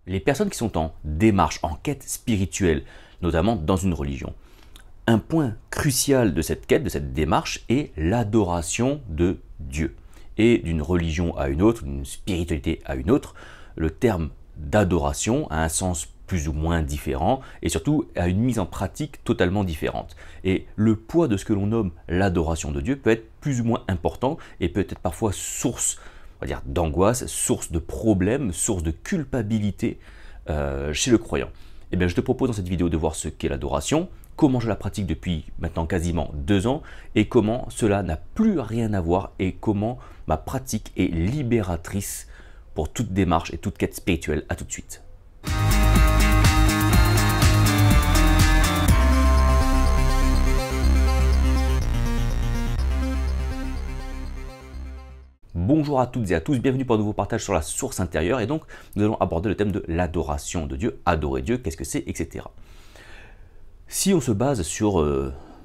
les personnes qui sont en démarche, en quête spirituelle, notamment dans une religion. Un point crucial de cette quête, de cette démarche, est l'adoration de Dieu. Et d'une religion à une autre, d'une spiritualité à une autre, le terme d'adoration a un sens plus ou moins différent et surtout a une mise en pratique totalement différente. Et le poids de ce que l'on nomme l'adoration de Dieu peut être plus ou moins important et peut être parfois source, on va dire, d'angoisse, source de problèmes, source de culpabilité chez le croyant. Eh bien, je te propose dans cette vidéo de voir ce qu'est l'adoration, comment je la pratique depuis maintenant quasiment 2 ans et comment cela n'a plus rien à voir et comment ma pratique est libératrice pour toute démarche et toute quête spirituelle. À tout de suite. Bonjour à toutes et à tous, bienvenue pour un nouveau partage sur la source intérieure et donc nous allons aborder le thème de l'adoration de Dieu, adorer Dieu, qu'est-ce que c'est, etc. Si on se base sur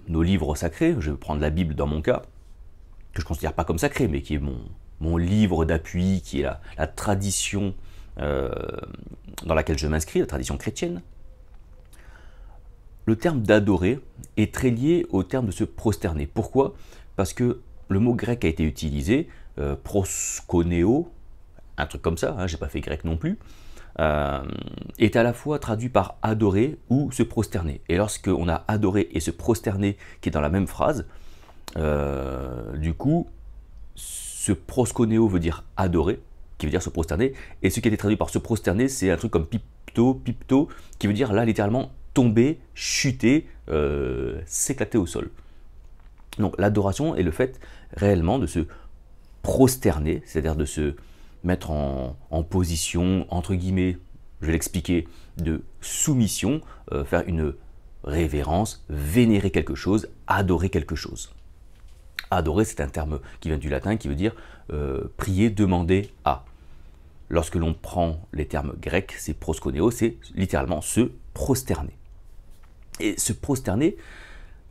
nos livres sacrés, je vais prendre la Bible dans mon cas, que je ne considère pas comme sacré, mais qui est mon livre d'appui, qui est la tradition dans laquelle je m'inscris, la tradition chrétienne, le terme d'adorer est très lié au terme de se prosterner. Pourquoi? Parce que le mot grec a été utilisé, proskuneo, un truc comme ça, hein, j'ai pas fait grec non plus, est à la fois traduit par adorer ou se prosterner. Et lorsqu'on a adoré et se prosterner qui est dans la même phrase, du coup, ce proskuneo veut dire adorer, qui veut dire se prosterner, et ce qui a été traduit par se prosterner, c'est un truc comme pipto, qui veut dire là littéralement tomber, chuter, s'éclater au sol. Donc l'adoration est le fait réellement de se prosterner, c'est-à-dire de se mettre en position, entre guillemets, je vais l'expliquer, de soumission, faire une révérence, vénérer quelque chose, adorer quelque chose. Adorer, c'est un terme qui vient du latin, qui veut dire prier, demander à. Lorsque l'on prend les termes grecs, c'est proskuneo, c'est littéralement se prosterner. Et se prosterner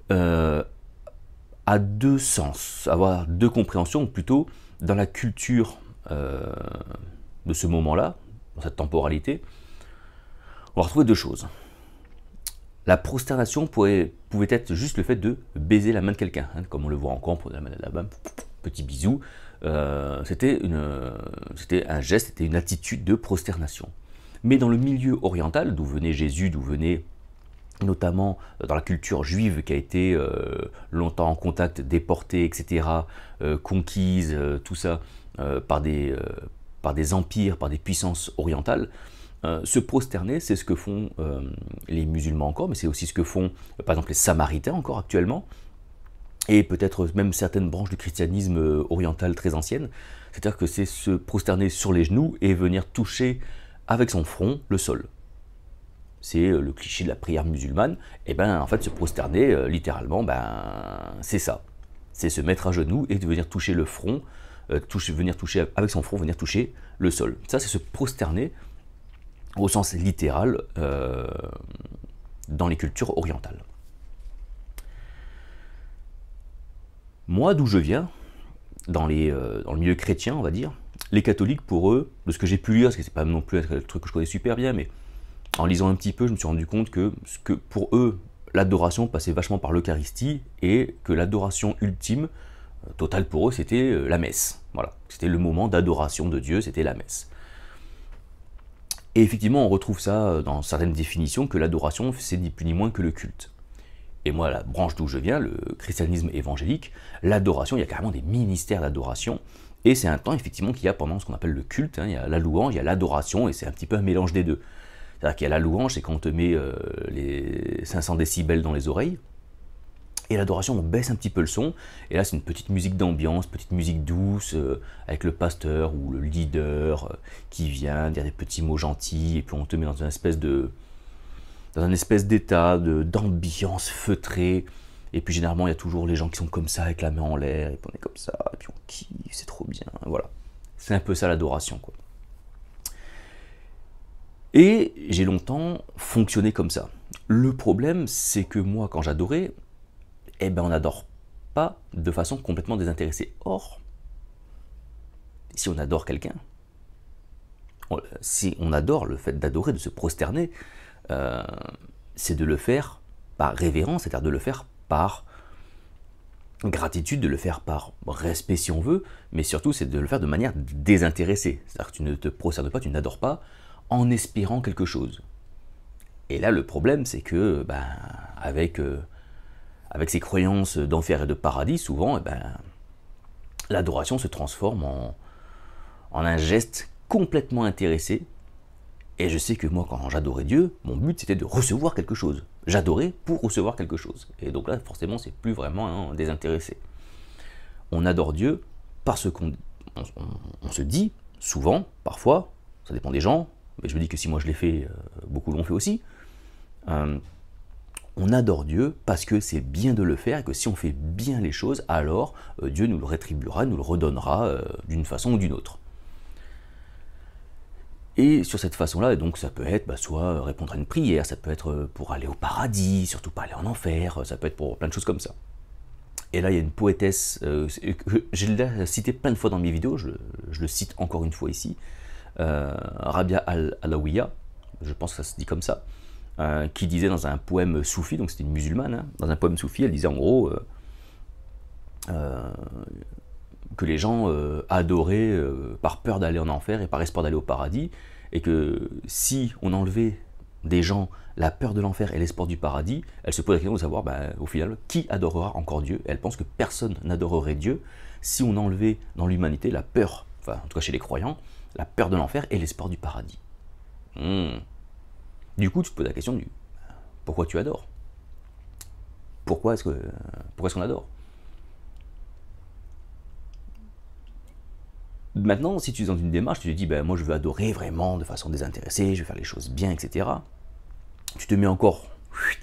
a deux sens, avoir deux compréhensions, ou plutôt dans la culture de ce moment-là, dans cette temporalité, on va retrouver deux choses. La prosternation pouvait être juste le fait de baiser la main de quelqu'un, hein, comme on le voit encore, on prenait la main de la main, petit bisou. C'était un geste, c'était une attitude de prosternation. Mais dans le milieu oriental, d'où venait Jésus, d'où venait notamment dans la culture juive qui a été longtemps en contact, déportée, etc., conquise, tout ça, par des empires, par des puissances orientales, se prosterner, c'est ce que font les musulmans encore, mais c'est aussi ce que font par exemple les samaritains encore actuellement, et peut-être même certaines branches du christianisme oriental très anciennes, c'est-à-dire que c'est se prosterner sur les genoux et venir toucher avec son front le sol. C'est le cliché de la prière musulmane, et ben en fait se prosterner, littéralement, c'est ça. C'est se mettre à genoux et de venir toucher le front, venir toucher avec son front, venir toucher le sol. Ça c'est se prosterner au sens littéral dans les cultures orientales. Moi, d'où je viens, dans le milieu chrétien, on va dire, les catholiques, pour eux, de ce que j'ai pu lire, parce que c'est pas non plus un truc que je connais super bien, mais en lisant un petit peu, je me suis rendu compte que pour eux, l'adoration passait vachement par l'Eucharistie et que l'adoration ultime, totale pour eux, c'était la messe. Voilà, c'était le moment d'adoration de Dieu, c'était la messe. Et effectivement, on retrouve ça dans certaines définitions, que l'adoration, c'est ni plus ni moins que le culte. Et moi, la branche d'où je viens, le christianisme évangélique, l'adoration, il y a carrément des ministères d'adoration. Et c'est un temps, effectivement, qu'il y a pendant ce qu'on appelle le culte. Hein, il y a la louange, il y a l'adoration, et c'est un petit peu un mélange des deux. C'est-à-dire qu'il y a la louange, c'est quand on te met les 500 décibels dans les oreilles. Et l'adoration, on baisse un petit peu le son. Et là, c'est une petite musique d'ambiance, petite musique douce, avec le pasteur ou le leader qui vient dire des petits mots gentils. Et puis on te met dans une espèce d'état d'ambiance feutrée. Et puis généralement, il y a toujours les gens qui sont comme ça, avec la main en l'air. Et puis on est comme ça, et puis on kiffe, c'est trop bien. Voilà. C'est un peu ça l'adoration, quoi. Et j'ai longtemps fonctionné comme ça. Le problème, c'est que moi, quand j'adorais, on n'adore pas de façon complètement désintéressée. Or, si on adore quelqu'un, Si on adore, le fait d'adorer, de se prosterner, c'est de le faire par révérence, c'est-à-dire de le faire par gratitude, de le faire par respect si on veut, mais surtout c'est de le faire de manière désintéressée. C'est-à-dire que tu ne te prosternes pas, tu n'adores pas en espérant quelque chose. Et là le problème c'est que avec ces croyances d'enfer et de paradis, souvent l'adoration se transforme en un geste complètement intéressé. Et je sais que moi, quand j'adorais Dieu, mon but c'était de recevoir quelque chose. J'adorais pour recevoir quelque chose. Et donc là, forcément, c'est plus vraiment désintéressé. On adore Dieu parce qu'on se dit, souvent, parfois, ça dépend des gens, mais je me dis que si moi je l'ai fait, beaucoup l'ont fait aussi, on adore Dieu parce que c'est bien de le faire et que si on fait bien les choses, alors Dieu nous le rétribuera, nous le redonnera d'une façon ou d'une autre. Et sur cette façon-là, donc ça peut être soit répondre à une prière, ça peut être pour aller au paradis, surtout pas aller en enfer, ça peut être pour plein de choses comme ça. Et là, il y a une poétesse, j'ai cité plein de fois dans mes vidéos, je le cite encore une fois ici, Rabia al-Alawiya, je pense que ça se dit comme ça, qui disait dans un poème soufi, donc c'était une musulmane, hein, dans un poème soufi, elle disait en gros que les gens adoraient par peur d'aller en enfer et par espoir d'aller au paradis, et que si on enlevait des gens la peur de l'enfer et l'espoir du paradis, elle se pose la question de savoir, au final, qui adorera encore Dieu. Et elle pense que personne n'adorerait Dieu si on enlevait dans l'humanité la peur, enfin en tout cas chez les croyants, la peur de l'enfer et l'espoir du paradis. Du coup, tu te poses la question du pourquoi tu adores? Pourquoi est-ce qu'on adore? Maintenant, si tu es dans une démarche, tu te dis, moi je veux adorer vraiment de façon désintéressée, je vais faire les choses bien, etc. Tu te mets encore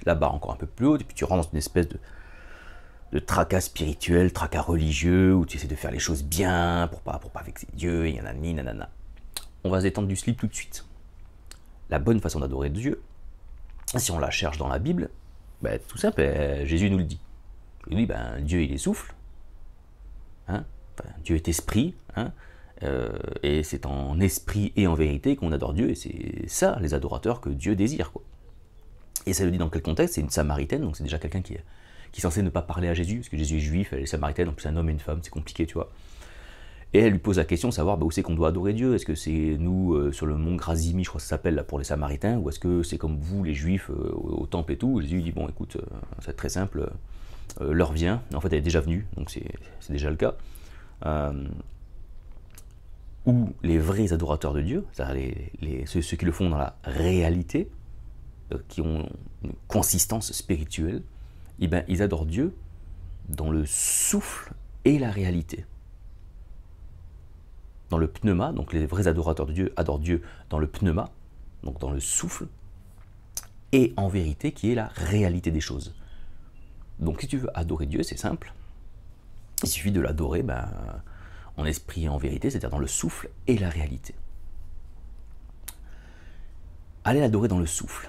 la barre encore un peu plus haute, et puis tu rentres dans une espèce de tracas spirituel, tracas religieux, où tu essaies de faire les choses bien, pour pas vexer Dieu, et nanani, nanana. On va se détendre du slip tout de suite. La bonne façon d'adorer Dieu, si on la cherche dans la Bible, tout simple, Jésus nous le dit. Il dit, Dieu il est souffle, hein, Dieu est esprit, hein, et c'est en esprit et en vérité qu'on adore Dieu, et c'est ça les adorateurs que Dieu désire, quoi. Et ça le dit dans quel contexte? C'est une Samaritaine, donc c'est déjà quelqu'un qui est censé ne pas parler à Jésus, parce que Jésus est juif, elle est Samaritaine, en plus un homme et une femme, c'est compliqué, tu vois. Et elle lui pose la question de savoir où c'est qu'on doit adorer Dieu. Est-ce que c'est nous sur le mont Grazimi, je crois que ça s'appelle là pour les Samaritains, ou est-ce que c'est comme vous les Juifs au temple et tout? Jésus dit écoute, c'est très simple, l'heure vient. En fait, elle est déjà venue, donc c'est déjà le cas. Où les vrais adorateurs de Dieu, c'est-à-dire ceux qui le font dans la réalité, qui ont une consistance spirituelle, ils adorent Dieu dans le souffle et la réalité. Dans le pneuma, donc les vrais adorateurs de Dieu adorent Dieu dans le pneuma, donc dans le souffle, et en vérité qui est la réalité des choses. Donc si tu veux adorer Dieu, c'est simple, il suffit de l'adorer en esprit et en vérité, c'est-à-dire dans le souffle et la réalité. Allez l'adorer dans le souffle.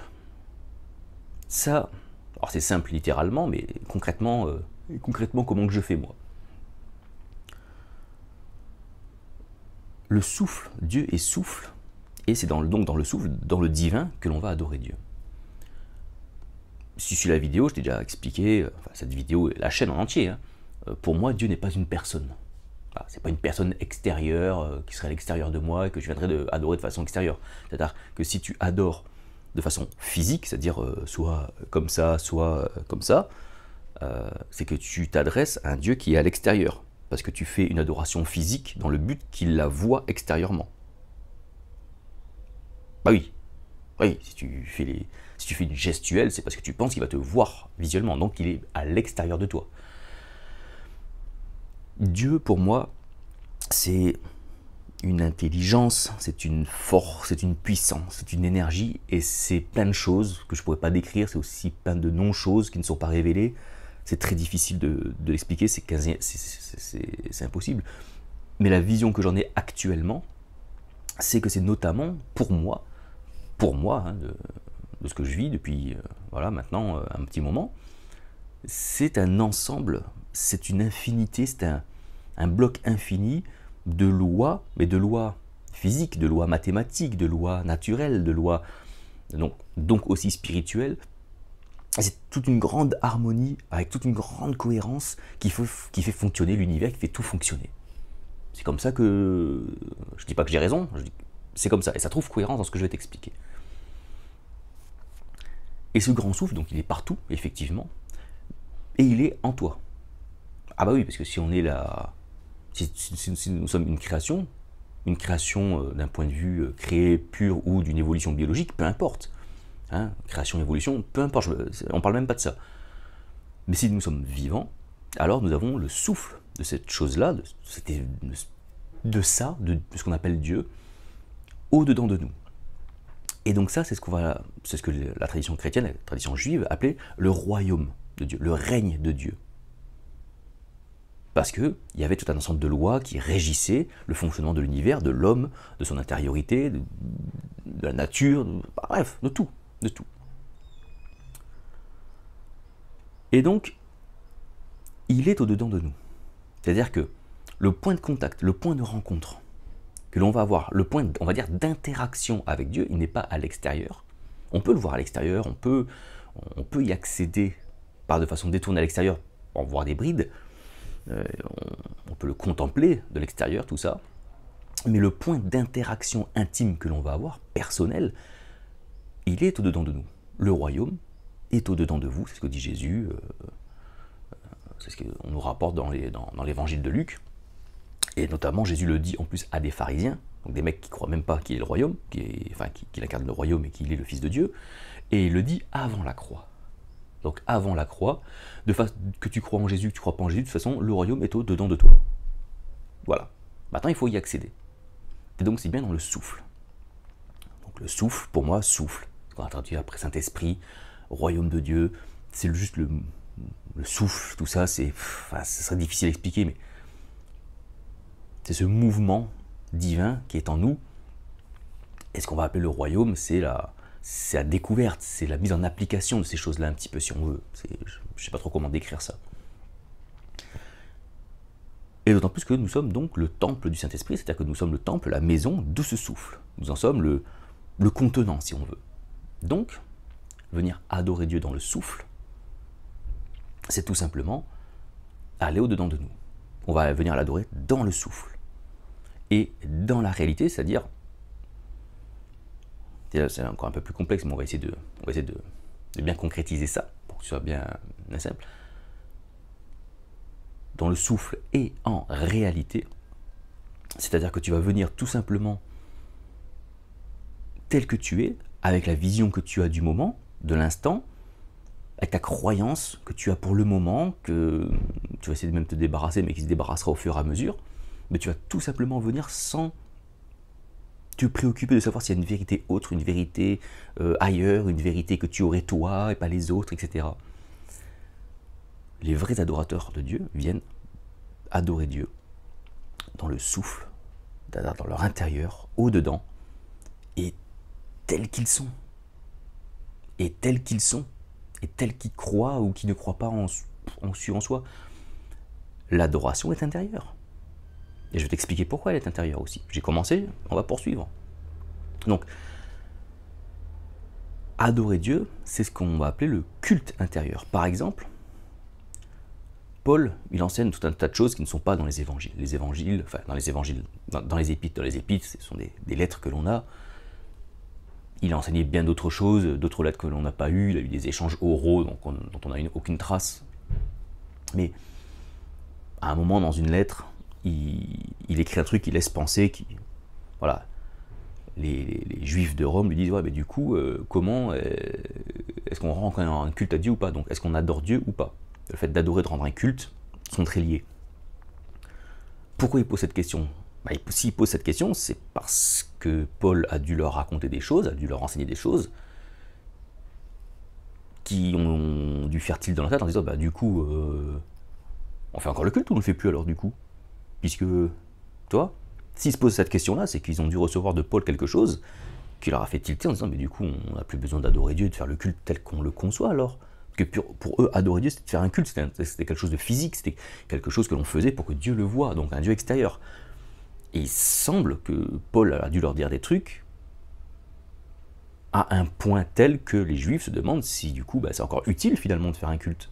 Ça, alors c'est simple littéralement, mais concrètement comment que je fais moi? Le souffle, Dieu est souffle, et c'est donc dans le souffle, dans le divin, que l'on va adorer Dieu. Si tu suis la vidéo, je t'ai déjà expliqué, cette vidéo, la chaîne en entier, hein, pour moi, Dieu n'est pas une personne. C'est pas une personne extérieure qui serait à l'extérieur de moi et que je viendrais adorer de façon extérieure. C'est-à-dire que si tu adores de façon physique, c'est-à-dire soit comme ça, soit comme ça, c'est que tu t'adresses à un Dieu qui est à l'extérieur. Parce que tu fais une adoration physique dans le but qu'il la voit extérieurement. Oui, si tu fais une gestuelle, c'est parce que tu penses qu'il va te voir visuellement, donc il est à l'extérieur de toi. Dieu, pour moi, c'est une intelligence, c'est une force, c'est une puissance, c'est une énergie, et c'est plein de choses que je ne pourrais pas décrire, c'est aussi plein de non-choses qui ne sont pas révélées. C'est très difficile de l'expliquer, c'est impossible. Mais la vision que j'en ai actuellement, c'est que c'est notamment pour moi hein, de ce que je vis depuis maintenant un petit moment, c'est un ensemble, c'est une infinité, c'est un bloc infini de lois, mais de lois physiques, de lois mathématiques, de lois naturelles, de lois donc aussi spirituelles. C'est toute une grande harmonie, avec toute une grande cohérence qui fait fonctionner l'univers, qui fait tout fonctionner. C'est comme ça que... Je ne dis pas que j'ai raison, c'est comme ça, et ça trouve cohérence dans ce que je vais t'expliquer. Et ce grand souffle, donc il est partout, effectivement, et il est en toi. Ah bah oui, parce que si on est là... Si nous sommes une création d'un point de vue créé pur ou d'une évolution biologique, peu importe. Hein, création, évolution, peu importe, on ne parle même pas de ça. Mais si nous sommes vivants, alors nous avons le souffle de cette chose-là, de ce qu'on appelle Dieu, au-dedans de nous. Et donc ça, c'est ce que la tradition chrétienne, la tradition juive, appelait le royaume de Dieu, le règne de Dieu. Parce qu'il y avait tout un ensemble de lois qui régissaient le fonctionnement de l'univers, de l'homme, de son intériorité, de la nature, bref, de tout. Et donc, il est au-dedans de nous. C'est-à-dire que le point de contact, le point de rencontre que l'on va avoir, le point, on va dire, d'interaction avec Dieu, il n'est pas à l'extérieur. On peut le voir à l'extérieur, on peut y accéder de façon détournée à l'extérieur, en voir des brides, on peut le contempler de l'extérieur, tout ça, mais le point d'interaction intime que l'on va avoir, personnel, il est au-dedans de nous. Le royaume est au-dedans de vous, c'est ce que dit Jésus, c'est ce qu'on nous rapporte dans l'évangile de Luc, et notamment Jésus le dit en plus à des pharisiens, donc des mecs qui ne croient même pas qu'il est le royaume, qu'il incarne le royaume et qu'il est le Fils de Dieu, et il le dit avant la croix. Donc avant la croix, que tu crois en Jésus, que tu ne crois pas en Jésus, de toute façon, le royaume est au-dedans de toi. Voilà. Maintenant, il faut y accéder. Et donc, c'est bien dans le souffle. Donc le souffle, pour moi, souffle. Quand on a traduit après Saint-Esprit, royaume de Dieu, c'est juste le souffle, tout ça, ça serait difficile à expliquer, mais c'est ce mouvement divin qui est en nous. Et ce qu'on va appeler le royaume, c'est la découverte, c'est la mise en application de ces choses-là un petit peu, si on veut. Je ne sais pas trop comment décrire ça. Et d'autant plus que nous sommes donc le temple du Saint-Esprit, c'est-à-dire que nous sommes le temple, la maison de ce souffle. Nous en sommes le contenant, si on veut. Donc, venir adorer Dieu dans le souffle, c'est tout simplement aller au-dedans de nous. On va venir l'adorer dans le souffle. Et dans la réalité, c'est-à-dire, c'est encore un peu plus complexe, mais on va essayer de bien concrétiser ça, pour que ce soit bien simple. Dans le souffle et en réalité, c'est-à-dire que tu vas venir tout simplement tel que tu es, avec la vision que tu as du moment, de l'instant, avec ta croyance que tu as pour le moment, que tu vas essayer de même te débarrasser, mais qui se débarrassera au fur et à mesure, mais tu vas tout simplement venir sans te préoccuper de savoir s'il y a une vérité autre, une vérité ailleurs, une vérité que tu aurais toi et pas les autres, etc. Les vrais adorateurs de Dieu viennent adorer Dieu dans le souffle, dans leur intérieur, au-dedans, et tels qu'ils sont. Et tels qu'ils sont. Et tels qu'ils croient ou qui ne croient pas en soi. L'adoration est intérieure. Et je vais t'expliquer pourquoi elle est intérieure aussi. J'ai commencé, on va poursuivre. Donc, adorer Dieu, c'est ce qu'on va appeler le culte intérieur. Par exemple, Paul, il enseigne tout un tas de choses qui ne sont pas dans les évangiles. Dans les épîtres, ce sont des lettres que l'on a. Il a enseigné bien d'autres choses, d'autres lettres que l'on n'a pas eues. Il a eu des échanges oraux dont on n'a aucune trace. Mais à un moment, dans une lettre, il écrit un truc qui laisse penser voilà, les Juifs de Rome lui disent ouais, mais du coup, comment est-ce qu'on rend un culte à Dieu ou pas? Donc, est-ce qu'on adore Dieu ou pas? Le fait d'adorer, de rendre un culte, sont très liés. Pourquoi il pose cette question? S'il pose cette question, c'est parce que Paul a dû leur raconter des choses, a dû leur enseigner des choses qui ont dû faire tilt dans la tête en disant du coup, on fait encore le culte ou on ne le fait plus alors du coup? Puisque, toi, s'ils se posent cette question-là, c'est qu'ils ont dû recevoir de Paul quelque chose qui leur a fait tilter en disant mais du coup, on n'a plus besoin d'adorer Dieu, de faire le culte tel qu'on le conçoit alors. Parce que pour eux, adorer Dieu, c'était de faire un culte, c'était quelque chose de physique, c'était quelque chose que l'on faisait pour que Dieu le voie, donc un Dieu extérieur. Et il semble que Paul a dû leur dire des trucs à un point tel que les Juifs se demandent si du coup c'est encore utile finalement de faire un culte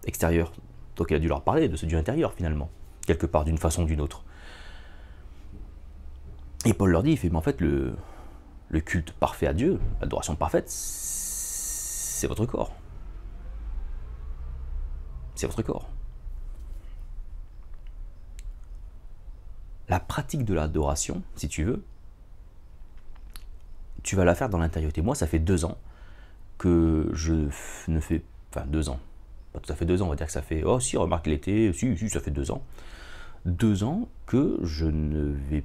extérieur. Donc il a dû leur parler de ce Dieu intérieur finalement, quelque part d'une façon ou d'une autre. Et Paul leur dit, il fait, mais en fait le culte parfait à Dieu, l'adoration parfaite, c'est votre corps. C'est votre corps. La pratique de l'adoration, si tu veux, tu vas la faire dans l'intériorité. Moi, ça fait 2 ans que je ne fais... Enfin, 2 ans. Pas tout à fait 2 ans, on va dire que ça fait... Oh si, remarque l'été, si, ça fait 2 ans. 2 ans que je n'ai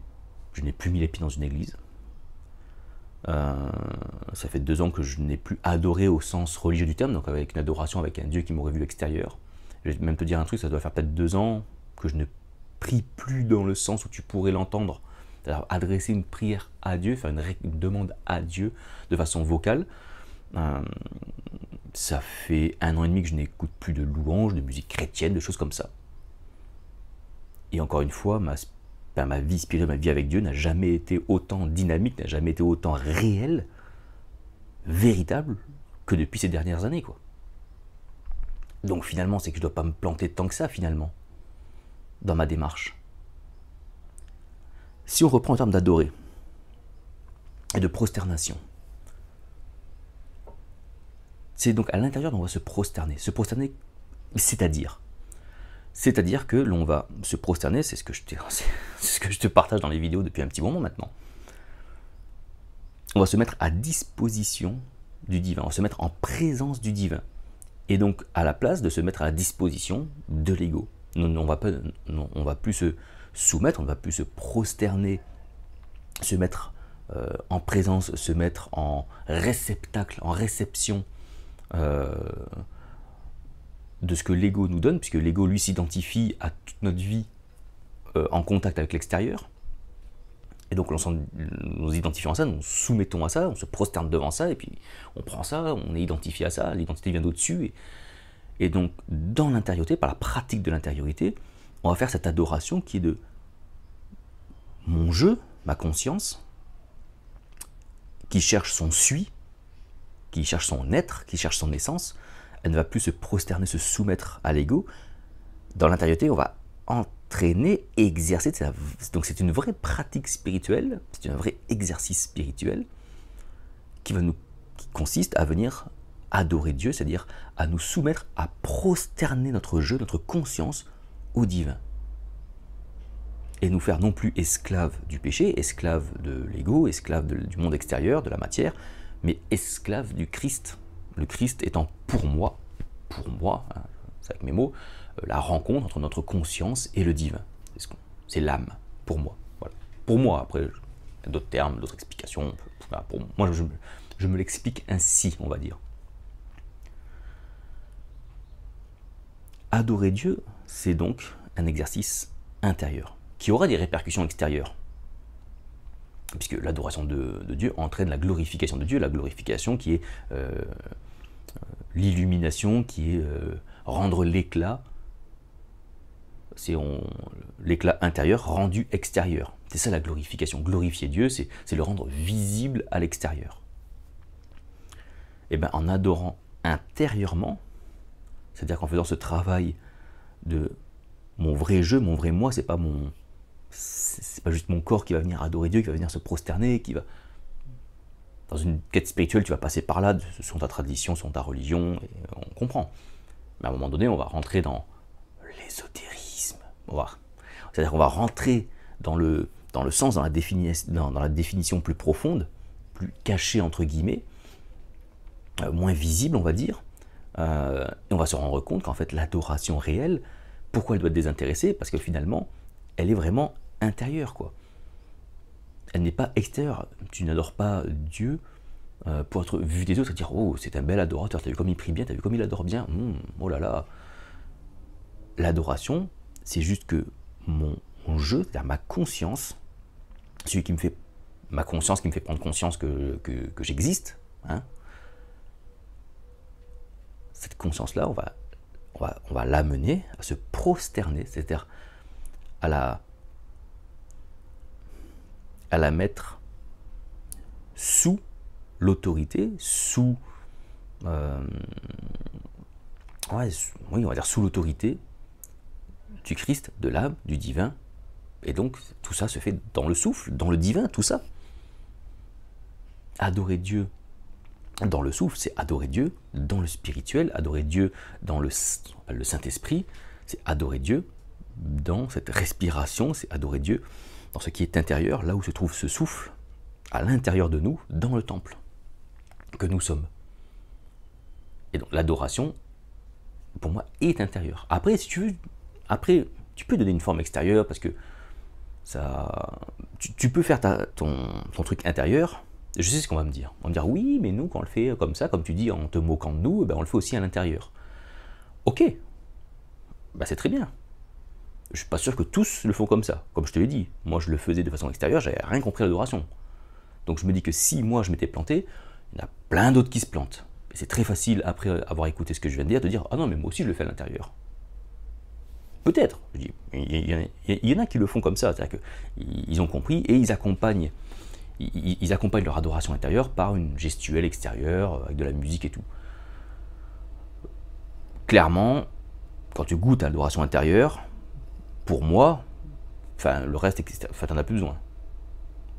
plus mis les pieds dans une église. Ça fait 2 ans que je n'ai plus adoré au sens religieux du terme, donc avec une adoration, avec un Dieu qui m'aurait vu l'extérieur. Je vais même te dire un truc, ça doit faire peut-être 2 ans que je ne prie plus dans le sens où tu pourrais l'entendre. C'est-à-dire adresser une prière à Dieu, faire une demande à Dieu de façon vocale. Ça fait 1 an et demi que je n'écoute plus de louanges, de musique chrétienne, de choses comme ça. Et encore une fois, ma vie spirituelle, ma vie avec Dieu n'a jamais été autant dynamique, n'a jamais été autant réelle, véritable, que depuis ces dernières années, quoi. Donc finalement, c'est que je ne dois pas me planter tant que ça, finalement, dans ma démarche. Si on reprend le terme d'adorer et de prosternation, c'est donc à l'intérieur dont on va se prosterner. Se prosterner, c'est-à-dire que l'on va se prosterner, c'est ce que je te partage dans les vidéos depuis un petit moment maintenant. On va se mettre à disposition du divin, on va se mettre en présence du divin. Et donc, à la place de se mettre à la disposition de l'ego. On ne va plus se soumettre, on ne va plus se prosterner, se mettre en présence, se mettre en réceptacle, en réception de ce que l'ego nous donne, puisque l'ego, lui, s'identifie à toute notre vie en contact avec l'extérieur. Et donc, nous identifions à ça, nous soumettons à ça, on se prosterne devant ça, et puis on prend ça, on est identifié à ça, l'identité vient d'au-dessus. Et donc, dans l'intériorité, par la pratique de l'intériorité, on va faire cette adoration qui est de mon je, ma conscience, qui cherche son sui, qui cherche son être, qui cherche son essence. Elle ne va plus se prosterner, se soumettre à l'ego. Dans l'intériorité, on va entraîner, exercer. Donc c'est une vraie pratique spirituelle, c'est un vrai exercice spirituel qui consiste à venir adorer Dieu, c'est-à-dire à nous soumettre, à prosterner notre je, notre conscience au divin. Et nous faire non plus esclaves du péché, esclaves de l'ego, esclaves du monde extérieur, de la matière, mais esclaves du Christ. Le Christ étant pour moi, hein, c'est avec mes mots, la rencontre entre notre conscience et le divin. C'est l'âme, pour moi. Voilà. Pour moi, après, il y a d'autres termes, d'autres explications. Voilà, pour moi, je me l'explique ainsi, on va dire. Adorer Dieu, c'est donc un exercice intérieur, qui aura des répercussions extérieures. Puisque l'adoration de Dieu entraîne la glorification de Dieu, la glorification qui est l'illumination, qui est rendre l'éclat, c'est l'éclat intérieur rendu extérieur. C'est ça la glorification. Glorifier Dieu, c'est le rendre visible à l'extérieur. Et bien en adorant intérieurement, c'est-à-dire qu'en faisant ce travail de mon vrai je, mon vrai moi, c'est pas juste mon corps qui va venir adorer Dieu, qui va venir se prosterner, qui va... Dans une quête spirituelle, tu vas passer par là, selon ta tradition, selon ta religion, et on comprend. Mais à un moment donné, on va rentrer dans l'ésotérisme. C'est-à-dire qu'on va rentrer dans le sens, dans la définition plus profonde, plus cachée entre guillemets, moins visible, on va dire. Et on va se rendre compte qu'en fait, l'adoration réelle, pourquoi elle doit être désintéressée? Parce que finalement, elle est vraiment intérieure, quoi. Elle n'est pas extérieure. Tu n'adores pas Dieu pour être vu des autres et dire « Oh, c'est un bel adorateur, t'as vu comme il prie bien, t'as vu comme il adore bien, oh là là ». L'adoration, c'est juste que mon je, c'est-à-dire ma conscience, ma conscience qui me fait prendre conscience que j'existe, hein, cette conscience-là, on va l'amener à se prosterner, c'est-à-dire à à la mettre sous l'autorité, oui, on va dire sous l'autorité du Christ, de l'âme, du divin. Et donc, tout ça se fait dans le souffle, dans le divin, tout ça. Adorer Dieu dans le souffle, c'est adorer Dieu dans le spirituel, adorer Dieu dans le Saint-Esprit, c'est adorer Dieu dans cette respiration, c'est adorer Dieu dans ce qui est intérieur, là où se trouve ce souffle, à l'intérieur de nous, dans le temple que nous sommes. Et donc l'adoration, pour moi, est intérieure. Après, si tu veux, tu peux donner une forme extérieure parce que ça, tu peux faire ton truc intérieur. Je sais ce qu'on va me dire. On va me dire oui, mais nous, quand on le fait comme ça, comme tu dis, en te moquant de nous, ben, on le fait aussi à l'intérieur. Ok, ben, c'est très bien. Je ne suis pas sûr que tous le font comme ça. Comme je te l'ai dit, moi je le faisais de façon extérieure, j'avais rien compris à l'adoration. Donc je me dis que si moi je m'étais planté, il y en a plein d'autres qui se plantent. Et c'est très facile, après avoir écouté ce que je viens de dire, de dire ah non, mais moi aussi je le fais à l'intérieur. Peut-être. Je dis, il y en a qui le font comme ça, c'est-à-dire qu'ils ont compris et ils accompagnent leur adoration intérieure par une gestuelle extérieure, avec de la musique et tout. Clairement, quand tu goûtes à l'adoration intérieure, pour moi, enfin, le reste, t'en as plus besoin.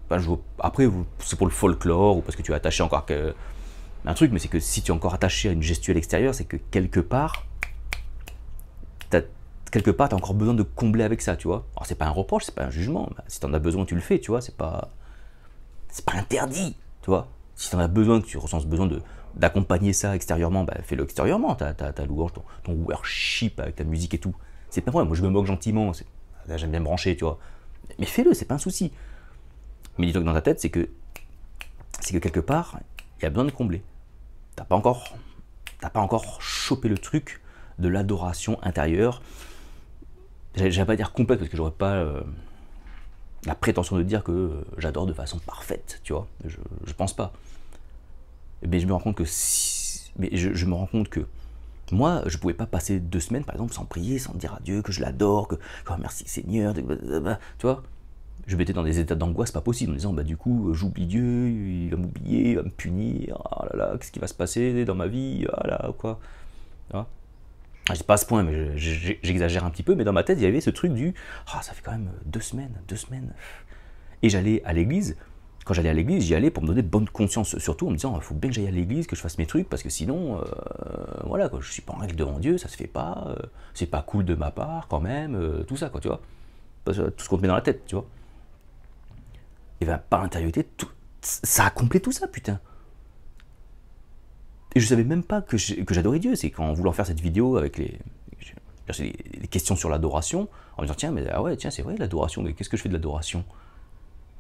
Enfin, après, c'est pour le folklore, ou parce que tu es attaché encore un truc, mais c'est que si tu es encore attaché à une gestuelle extérieure, c'est que quelque part, t'as encore besoin de combler avec ça, tu vois. Alors, c'est pas un reproche, c'est pas un jugement. Si t'en as besoin, tu le fais, tu vois, c'est pas interdit, tu vois. Si t'en as besoin, que tu ressens ce besoin d'accompagner ça extérieurement, bah, fais-le extérieurement, ta louange, ton worship avec ta musique et tout. C'est pas vrai, moi je me moque gentiment, là j'aime bien me brancher, tu vois. Mais fais-le, c'est pas un souci. Mais dis-toi que dans ta tête, c'est que quelque part, il y a besoin de combler. T'as pas encore chopé le truc de l'adoration intérieure. J'allais pas dire complète, parce que j'aurais pas la prétention de dire que j'adore de façon parfaite, tu vois. Je pense pas. Mais je me rends compte que moi, je pouvais pas passer 2 semaines, par exemple, sans prier, sans dire à Dieu que je l'adore, que oh, merci Seigneur, tu vois. Je m'étais dans des états d'angoisse pas possible, en disant, bah du coup, j'oublie Dieu, il va m'oublier, il va me punir, oh là là, qu'est-ce qui va se passer dans ma vie, oh là, quoi. Je dis pas à ce point, mais j'exagère un petit peu, mais dans ma tête, il y avait ce truc du, ça fait quand même 2 semaines. Et j'allais à l'église. Quand j'allais à l'église, j'y allais pour me donner bonne conscience, surtout en me disant, il faut bien que j'aille à l'église, que je fasse mes trucs, parce que sinon, voilà, quoi, je suis pas en règle devant Dieu, ça se fait pas, c'est pas cool de ma part, quand même, tout ça, quoi, tu vois. Parce que tout ce qu'on te met dans la tête, tu vois. Et bien, par l'intériorité, ça a comblé tout ça, putain. Et je savais même pas que j'adorais Dieu. C'est qu'en voulant faire cette vidéo avec les questions sur l'adoration, en me disant, tiens, mais ah ouais, tiens, c'est vrai, l'adoration, mais qu'est-ce que je fais de l'adoration?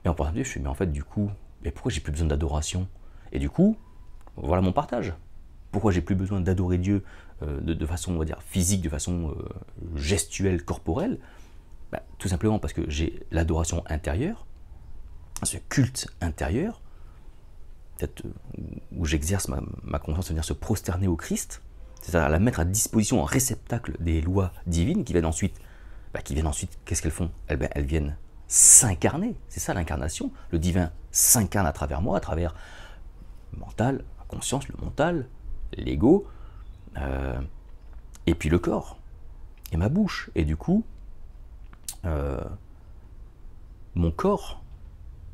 Et en pensant, je fais, mais en fait, du coup, mais pourquoi j'ai plus besoin d'adoration? Et du coup, voilà mon partage. Pourquoi j'ai plus besoin d'adorer Dieu de façon, on va dire, physique, de façon gestuelle, corporelle? Bah, tout simplement parce que j'ai l'adoration intérieure, ce culte intérieur, peut-être où j'exerce ma conscience de venir se prosterner au Christ, c'est-à-dire la mettre à disposition en réceptacle des lois divines qui viennent ensuite, qu'est-ce qu'elles font? Elles viennent s'incarner, c'est ça l'incarnation. Le divin s'incarne à travers moi, à travers le mental, la conscience, le mental, l'ego, et puis le corps, et ma bouche. Et du coup, mon corps,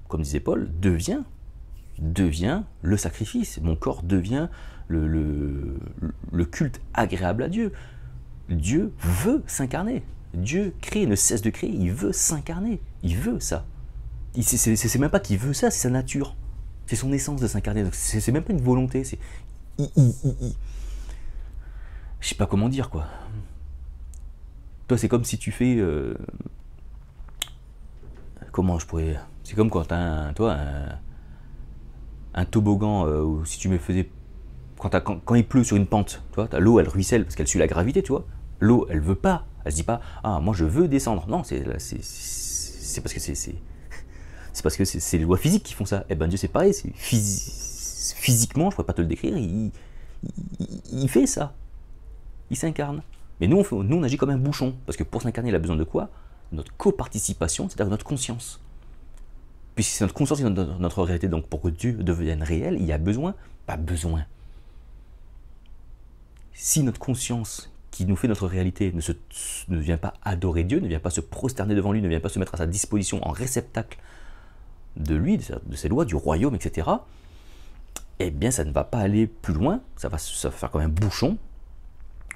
comme disait Paul, devient le sacrifice. Mon corps devient le culte agréable à Dieu. Dieu veut s'incarner. Dieu crée, ne cesse de créer, il veut s'incarner. Il veut ça. C'est même pas qu'il veut ça, c'est sa nature. C'est son essence de s'incarner. C'est même pas une volonté. Je sais pas comment dire, quoi. Toi, c'est comme si tu fais... comment je pourrais... C'est comme quand t'as un toboggan, où si tu me faisais... Quand il pleut sur une pente, tu vois, l'eau, elle ruisselle parce qu'elle suit la gravité, tu vois. L'eau, elle veut pas. Elle se dit pas, moi je veux descendre. Non, c'est parce que c'est parce que c'est les lois physiques qui font ça. Eh ben Dieu, c'est pareil. Physiquement, je pourrais pas te le décrire. Il fait ça. Il s'incarne. Mais nous, on agit comme un bouchon. Parce que pour s'incarner, il a besoin de quoi? Notre coparticipation, c'est-à-dire notre conscience. puisque c'est notre conscience qui est notre réalité, donc pour que Dieu devienne réel, il y a besoin, pas besoin. Si notre conscience qui nous fait notre réalité ne vient pas adorer Dieu, ne vient pas se prosterner devant lui, ne vient pas se mettre à sa disposition en réceptacle de lui, de ses lois, du royaume, etc., eh bien ça ne va pas aller plus loin, ça va faire comme un bouchon,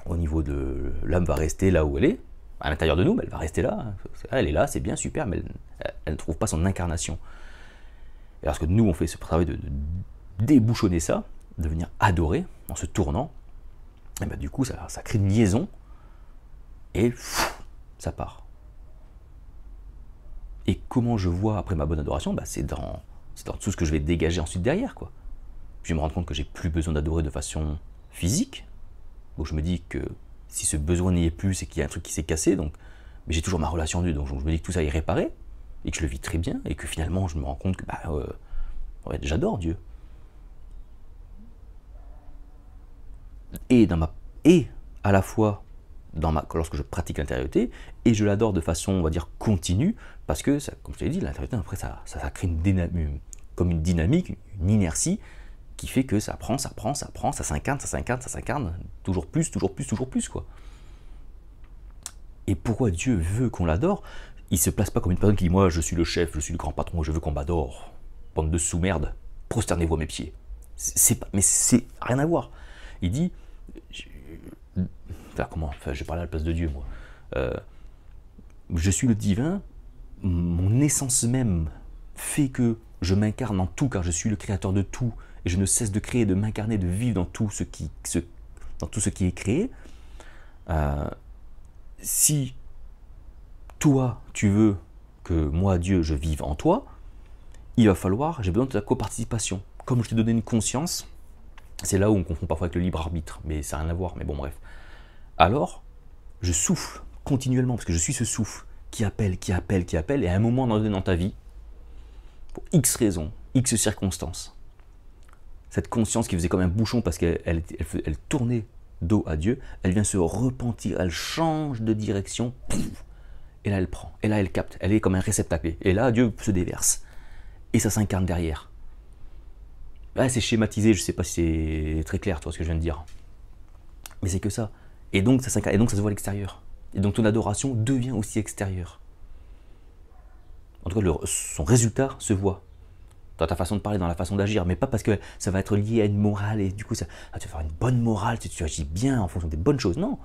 au niveau de... L'âme va rester là où elle est, à l'intérieur de nous, mais elle va rester là, elle est là, c'est bien, super, mais elle ne trouve pas son incarnation. Et lorsque nous on fait ce travail de débouchonner ça, de venir adorer en se tournant, et bien du coup ça crée une liaison, et ça part. Et comment je vois après ma bonne adoration, c'est dans tout ce que je vais dégager ensuite derrière, quoi. Je vais me rendre compte que j'ai plus besoin d'adorer de façon physique. Donc je me dis que si ce besoin n'y est plus, c'est qu'il y a un truc qui s'est cassé, donc, mais j'ai toujours ma relation à Dieu, donc je me dis que tout ça est réparé, et que je le vis très bien, et que finalement je me rends compte que ouais, j'adore Dieu. Et à la fois lorsque je pratique l'intériorité, et je l'adore de façon, on va dire, continue, parce que, ça, comme je t'ai dit, l'intériorité, après, ça crée comme une dynamique, une inertie, qui fait que ça prend, ça s'incarne, toujours plus, quoi. Et pourquoi Dieu veut qu'on l'adore? Il se place pas comme une personne qui dit, moi, je suis le chef, je suis le grand patron, je veux qu'on m'adore. Bande de sous-merde, prosternez-vous à mes pieds. Mais c'est rien à voir. Il dit, je parle à la place de Dieu, moi. Je suis le divin, mon essence même fait que je m'incarne en tout, car je suis le créateur de tout, et je ne cesse de créer, de m'incarner, de vivre dans tout ce qui est créé. Si toi, tu veux que moi, Dieu, je vive en toi, il va falloir, j'ai besoin de ta coparticipation. Comme je t'ai donné une conscience, c'est là où on confond parfois avec le libre arbitre, mais ça n'a rien à voir, mais bon, bref. Alors, je souffle continuellement, parce que je suis ce souffle qui appelle, et à un moment donné dans ta vie, pour X raisons, X circonstances, cette conscience qui faisait comme un bouchon parce qu'elle tournait dos à Dieu, elle vient se repentir, elle change de direction, pouf, et là elle prend, et là elle capte, elle est comme un réceptacle, et là Dieu se déverse, et ça s'incarne derrière. Là c'est schématisé, je ne sais pas si c'est très clair, toi, ce que je viens de dire, mais c'est que ça, et donc ça s'incarne, et donc ça se voit à l'extérieur, et donc ton adoration devient aussi extérieure. En tout cas, son résultat se voit dans ta façon de parler, dans la façon d'agir, mais pas parce que ça va être lié à une morale, et du coup, tu vas faire une bonne morale, tu agis bien en fonction des bonnes choses. Non,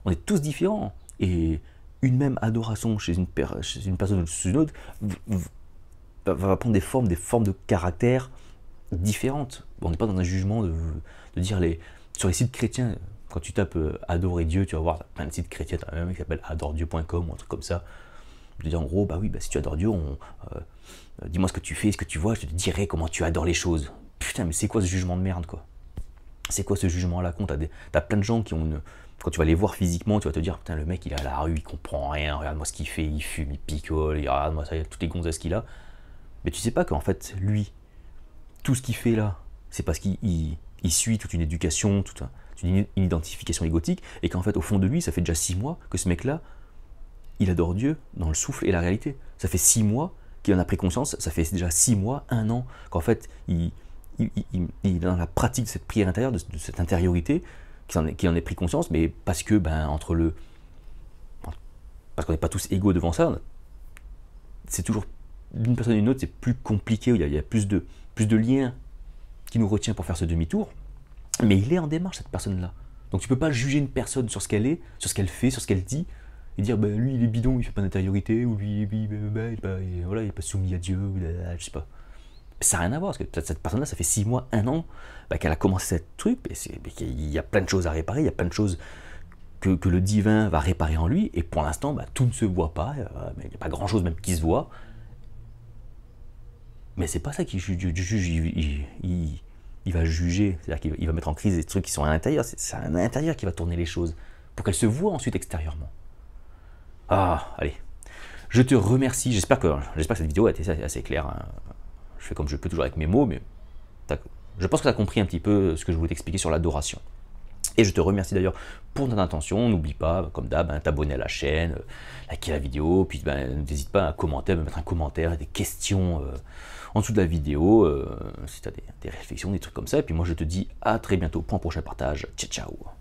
on est tous différents. Et une même adoration chez une personne ou chez une autre va prendre des formes de caractère différentes. On n'est pas dans un jugement de dire sur les sites chrétiens, quand tu tapes adorer Dieu, tu vas voir plein de sites chrétiens, tu as un mec qui s'appelle adoredieu.com ou un truc comme ça. Je te dis en gros, si tu adores Dieu, dis-moi ce que tu fais, ce que tu vois, je te dirai comment tu adores les choses. Putain, mais c'est quoi ce jugement de merde, quoi? C'est quoi ce jugement à la con? T'as plein de gens qui ont quand tu vas les voir physiquement, tu vas te dire, putain, le mec, il est à la rue, il comprend rien, regarde-moi ce qu'il fait, il fume, il picole, regarde-moi ça, il y a toutes les gonzesses qu'il a. Mais tu sais pas qu'en fait, lui, tout ce qu'il fait là, c'est parce qu'il suit toute une éducation, toute une identification égotique, et qu'en fait, au fond de lui, ça fait déjà 6 mois que ce mec-là, il adore Dieu dans le souffle et la réalité. Ça fait 6 mois qu'il en a pris conscience, ça fait déjà 6 mois, 1 an, qu'en fait, il est dans la pratique de cette prière intérieure, de cette intériorité, qu'il en ait pris conscience, mais parce que, parce qu'on n'est pas tous égaux devant ça, c'est toujours, d'une personne à une autre, c'est plus compliqué, il y a plus de liens qui nous retient pour faire ce demi-tour, mais il est en démarche, cette personne-là. Donc tu peux pas juger une personne sur ce qu'elle est, sur ce qu'elle fait, sur ce qu'elle dit, et dire lui il est bidon, il fait pas d'intériorité, ou lui il est pas soumis à Dieu, je sais pas. Ça n'a rien à voir, parce que cette personne-là, ça fait 6 mois, 1 an qu'elle a commencé ce truc, il y a plein de choses à réparer, il y a plein de choses que le divin va réparer en lui, et pour l'instant, tout ne se voit pas, il n'y a pas grand-chose même qui se voit. Mais c'est pas ça qu'il juge, il va juger, c'est-à-dire qu'il va mettre en crise des trucs qui sont à l'intérieur, c'est à l'intérieur qui va tourner les choses, pour qu'elles se voient ensuite extérieurement. Ah, allez. Je te remercie. J'espère que cette vidéo a été assez claire. Hein. Je fais comme je peux toujours avec mes mots, mais je pense que tu as compris un petit peu ce que je voulais t'expliquer sur l'adoration. Et je te remercie d'ailleurs pour ton attention. N'oublie pas, comme d'hab, t'abonner à la chaîne, liker la vidéo, puis n'hésite pas à commenter, à me mettre un commentaire, des questions en dessous de la vidéo, si tu as des réflexions, des trucs comme ça. Et puis moi je te dis à très bientôt pour un prochain partage. Ciao ciao.